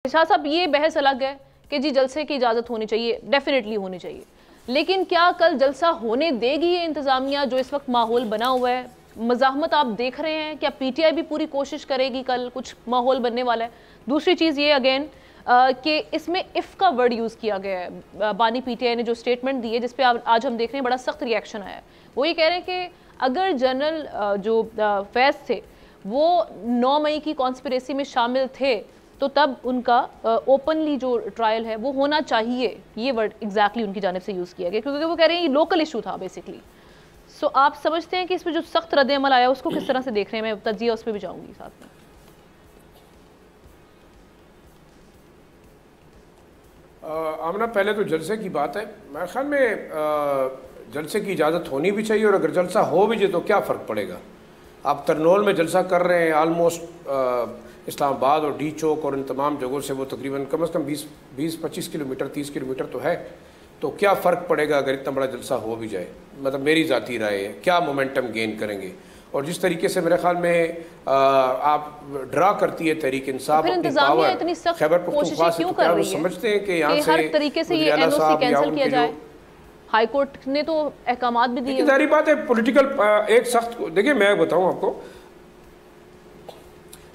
शाह साहब, ये बहस अलग है कि जी जलसे की इजाज़त होनी चाहिए, डेफिनेटली होनी चाहिए, लेकिन क्या कल जलसा होने देगी ये इंतज़ामिया जो इस वक्त माहौल बना हुआ है? मज़ाहमत आप देख रहे हैं, क्या पीटीआई भी पूरी कोशिश करेगी? कल कुछ माहौल बनने वाला है। दूसरी चीज़ ये अगेन कि इसमें इफ़ का वर्ड यूज़ किया गया है। बानी पीटीआई ने जो स्टेटमेंट दी है जिस पे आज हम देख रहे हैं बड़ा सख्त रिएक्शन आया है, वो ये कह रहे हैं कि अगर जनरल जो फैज़ थे वो 9 मई की कॉन्स्पिरेसी में शामिल थे तो तब उनका ओपनली जो ट्रायल है वो होना चाहिए। ये वर्ड एग्जैक्टली उनकी जानिब से यूज़ किया गया क्योंकि वो कह रहे हैं ये लोकल इशू था बेसिकली। सो आप समझते हैं कि इसमें जो सख्त रद्द-ए-अमल आया उसको किस तरह से देख रहे हैं? मैं तजिया उस पर भी जाऊँगी साथ में। आमना, पहले तो जलसे की बात है, मेरे ख्याल में जलसे की इजाज़त होनी भी चाहिए, और अगर जलसा हो भी जाए तो क्या फ़र्क पड़ेगा। आप तरनोल में जलसा कर रहे हैं, आलमोस्ट इस्लामाबाद और डी चौक और इन तमाम जगहों से वो तकरीबन कम से कम 20-25 किलोमीटर 30 किलोमीटर तो है, तो क्या फ़र्क पड़ेगा अगर इतना बड़ा जलसा हो भी जाए? मतलब मेरी ज़ाती राय है, क्या मोमेंटम गेन करेंगे? और जिस तरीके से मेरे ख्याल में आप ड्रा करती है तहरीक इंसाफ अपनी पावर खैबर पख्तूनख्वा से, तो क्या वो समझते हैं कि यहाँ से हर तरीके से ये एनओसी कैंसिल किया जाए? हाई कोर्ट ने तो अहकामात भी दिए। जारी बात है पॉलिटिकल एक सख्त, देखिए मैं बताऊँ आपको,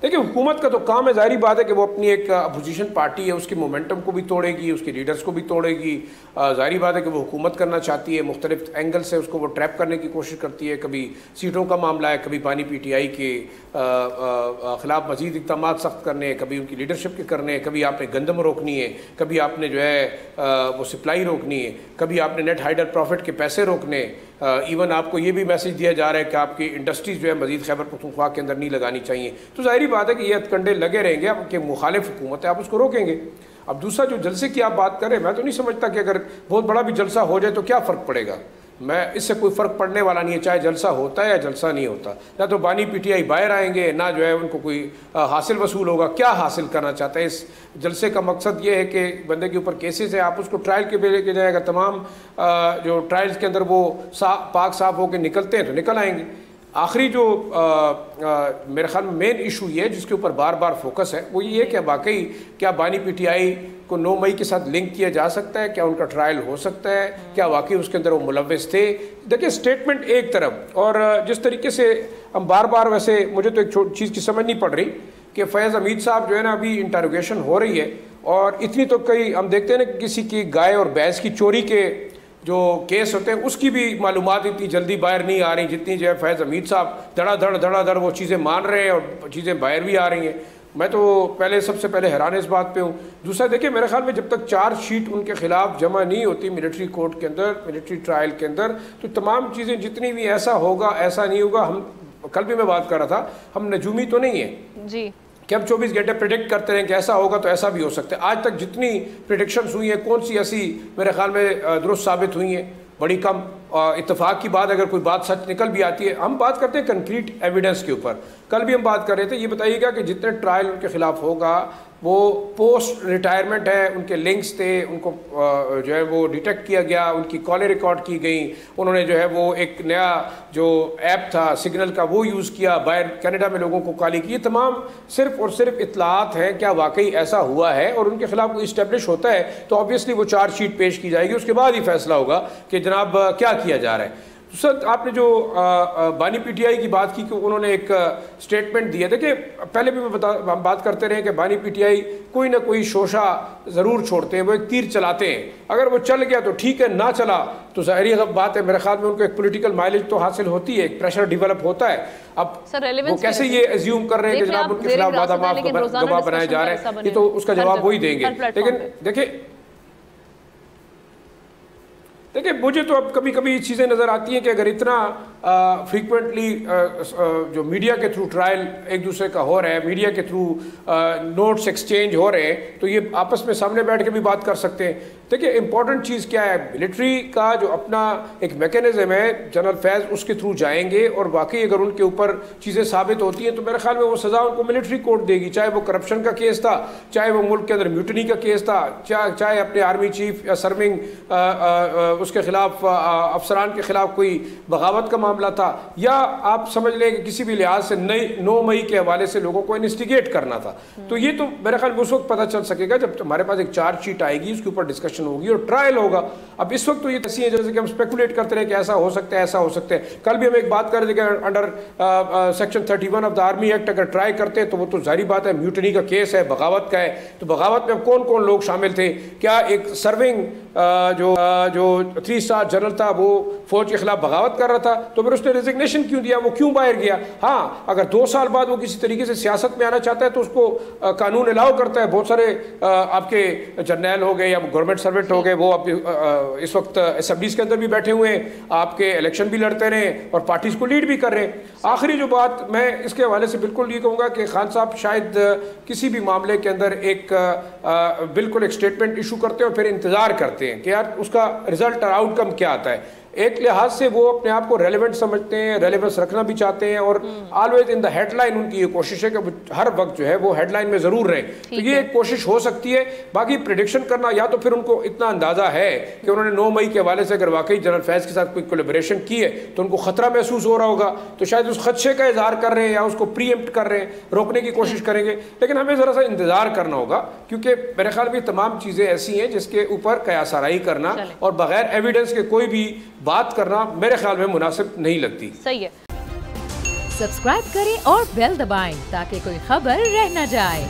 देखिए हुकूमत का तो काम है, जाहिर बात है कि वो अपनी एक अपोजिशन पार्टी है उसकी मोमेंटम को भी तोड़ेगी, उसके लीडर्स को भी तोड़ेगी। जाहिर बात है कि वो हुकूमत करना चाहती है, मुख्तलिफ एंगल से उसको वो ट्रैप करने की कोशिश करती है। कभी सीटों का मामला है, कभी बानी पीटीआई के ख़िलाफ़ मज़ीद इक़दाम सख्त करने हैं, कभी उनकी लीडरशिप के करने हैं, कभी आपने गंदम रोकनी है, कभी आपने जो है वो सप्लाई रोकनी है, कभी आपने नेट हाइडर प्रॉफिट के पैसे रोकने। इवन आपको ये भी मैसेज दिया जा रहा है कि आपकी इंडस्ट्रीज़ जो है मज़ीद खैबर पख्तूनख्वा के अंदर नहीं लगानी चाहिए। तो ज़ाहिर बात है कि ये हथकंडे लगे रहेंगे, आपके मुखालिफ हुकूमत है, आप उसको रोकेंगे। अब दूसरा जो जलसे की आप बात करें, मैं तो नहीं समझता कि अगर बहुत बड़ा भी जलसा हो जाए तो क्या फ़र्क पड़ेगा। मैं इससे कोई फ़र्क पड़ने वाला नहीं है, चाहे जलसा होता है या जलसा नहीं होता। ना तो बानी पीटीआई बाहर आएंगे, ना जो है उनको कोई हासिल वसूल होगा। क्या हासिल करना चाहता है इस जलसे का? मकसद ये है कि बंदे के ऊपर केसेस है, आप उसको ट्रायल के पे लेके जाएगा। तमाम जो ट्रायल्स के अंदर वो पाक साफ होकर निकलते हैं तो निकल आएंगे। आखिरी जो मेरे ख्याल में मेन इशू ये है जिसके ऊपर बार बार फोकस है, वो ये है कि वाकई क्या बानी पीटीआई को 9 मई के साथ लिंक किया जा सकता है? क्या उनका ट्रायल हो सकता है? क्या वाकई उसके अंदर वो मुलव्वस थे? देखिए स्टेटमेंट एक तरफ, और जिस तरीके से हम बार बार, वैसे मुझे तो एक छोटी चीज़ की समझ नहीं पड़ रही कि फैज़ हमीद साहब जो है ना, अभी इंटरोगेशन हो रही है, और इतनी तो कई हम देखते हैं ना किसी की गाय और भैंस की चोरी के जो केस होते हैं उसकी भी मालूमात इतनी जल्दी बाहर नहीं आ रही जितनी जो है फैज़ हमीद साहब धड़ाधड़ वो चीज़ें मान रहे हैं और चीज़ें बाहर भी आ रही हैं। मैं तो सबसे पहले हैरान इस बात पे हूँ। दूसरा देखिए, मेरे ख्याल में जब तक चार्जशीट उनके खिलाफ जमा नहीं होती मिलिट्री कोर्ट के अंदर, मिलिट्री ट्रायल के अंदर, तो तमाम चीज़ें जितनी भी ऐसा होगा ऐसा नहीं होगा। हम कल भी मैं बात कर रहा था, हम नजूमी तो नहीं है जी कि हम 24 घंटे प्रिडिक्ट करते हैं कि ऐसा होगा तो ऐसा भी हो सकता है। आज तक जितनी प्रिडिक्शंस हुई हैं, कौन सी ऐसी मेरे ख्याल में दुरुस्त साबित हुई हैं? बड़ी कम। इत्तेफाक की बात, अगर कोई बात सच निकल भी आती है, हम बात करते हैं कंक्रीट एविडेंस के ऊपर। कल भी हम बात कर रहे थे, ये बताइएगा कि जितने ट्रायल उनके खिलाफ होगा वो पोस्ट रिटायरमेंट है, उनके लिंक्स थे, उनको जो है वो डिटेक्ट किया गया, उनकी कॉलें रिकॉर्ड की गई, उन्होंने जो है वो एक नया जो ऐप था सिग्नल का वो यूज़ किया, बाहर कनाडा में लोगों को कॉलिंग की। ये तमाम सिर्फ और सिर्फ इतलात हैं। क्या वाकई ऐसा हुआ है और उनके खिलाफ कोई इस्टेब्लिश होता है तो ऑब्वियसली वो चार्जशीट पेश की जाएगी, उसके बाद ही फैसला होगा कि जनाब क्या किया जा रहा है। सर, आपने जो बानी पीटीआई की बात की कि उन्होंने एक स्टेटमेंट दिया, देखिए पहले भी हम बात करते रहे कि बानी पीटीआई कोई ना कोई शोशा ज़रूर छोड़ते हैं, वो एक तीर चलाते हैं। अगर वो चल गया तो ठीक है, ना चला तो ज़ाहिर बात है, मेरे ख्याल में उनको एक पॉलिटिकल माइलेज तो हासिल होती है, एक प्रेशर डेवलप होता है। अब वो कैसे ये एज्यूम कर रहे हैं कि जनाब उनके खिलाफ वादा माफ गवाह बनाए जा रहे हैं, ये तो उसका जवाब वही देंगे। लेकिन देखिए मुझे तो अब कभी कभी चीज़ें नज़र आती हैं कि अगर इतना फ्रीक्वेंटली जो मीडिया के थ्रू ट्रायल एक दूसरे का हो रहा है, मीडिया के थ्रू नोट्स एक्सचेंज हो रहे हैं, तो ये आपस में सामने बैठ के भी बात कर सकते हैं। देखिए इंपॉर्टेंट चीज़ क्या है, मिलिट्री का जो अपना एक मैकेनिज्म है, जनरल फैज़ उसके थ्रू जाएंगे और वाकई अगर उनके ऊपर चीज़ें साबित होती हैं तो मेरे ख्याल में वो सज़ा उनको मिलिट्री कोर्ट देगी, चाहे वो करप्शन का केस था, चाहे वो मुल्क के अंदर म्यूटनी का केस था, चाहे अपने आर्मी चीफ या सर्विंग उसके खिलाफ अफसरान के खिलाफ कोई बगावत का मामला था, या आप समझ लें कि किसी भी लिहाज से 9 मई के हवाले से लोगों को इन्वेस्टिगेट करना था। तो ये तो मेरे ख्याल में उस वक्त पता चल सकेगा जब हमारे पास एक चार्जशीट आएगी, उसके ऊपर डिस्कशन होगी और ट्रायल होगा। अब इस वक्त तो ये ऐसी है जैसे कि हम स्पेकुलेट करते रहे कि ऐसा हो सकता है, ऐसा हो सकता है। कल भी हम एक बात कर रहे थे कि under section 31 of the army act अगर ट्राई करते हैं तो वो तो जाहिर बात है म्यूटनी का केस है, बगावत का है, तो बगावत में कौन कौन लोग शामिल थे? क्या एक सर्विंग जो 3 स्टार जनरल था वो फौज के खिलाफ बगावत कर रहा था, तो फिर उसने रेजिग्नेशन क्यों दिया, वो क्यों बाहर गया? हाँ, अगर 2 साल बाद वो किसी तरीके से सियासत में आना चाहता है तो उसको कानून अलाउ करता है। बहुत सारे आपके जर्नैल हो गए या गवर्नमेंट सर्वेंट हो गए, वो इस वक्त असेंबलीज के अंदर भी बैठे हुए हैं, आपके इलेक्शन भी लड़ते रहे और पार्टीज को लीड भी कर रहे हैं। आखिरी जो बात मैं इसके हवाले से बिल्कुल ये कहूँगा कि खान साहब शायद किसी भी मामले के अंदर एक बिल्कुल एक स्टेटमेंट इशू करते हैं और फिर इंतज़ार करते हैं कि यार उसका रिजल्ट और आउटकम क्या आता है। एक लिहाज से वो अपने आप को रेलेवेंट समझते हैं, रेलेवेंस रखना भी चाहते हैं और ऑलवेज इन द हेडलाइन उनकी ये कोशिश है कि हर वक्त जो है वो हेडलाइन में ज़रूर रहे। तो ये एक कोशिश हो सकती है। बाकी प्रेडिक्शन करना, या तो फिर उनको इतना अंदाज़ा है कि उन्होंने 9 मई के हवाले से अगर वाकई जनरल फैज़ के साथ कोई कोलैबोरेशन की है तो उनको ख़तरा महसूस हो रहा होगा, तो शायद उस खदशे का इजहार कर रहे हैं या उसको प्रीएम्प्ट कर रहे हैं, रोकने की कोशिश करेंगे। लेकिन हमें ज़रा सा इंतज़ार करना होगा, क्योंकि मेरे ख्याल में तमाम चीज़ें ऐसी हैं जिसके ऊपर कयासाराई करना और बगैर एविडेंस के कोई भी बात करना मेरे ख्याल में मुनासिब नहीं लगती। सही है। सब्सक्राइब करें और बेल दबाएं ताकि कोई खबर रह न जाए।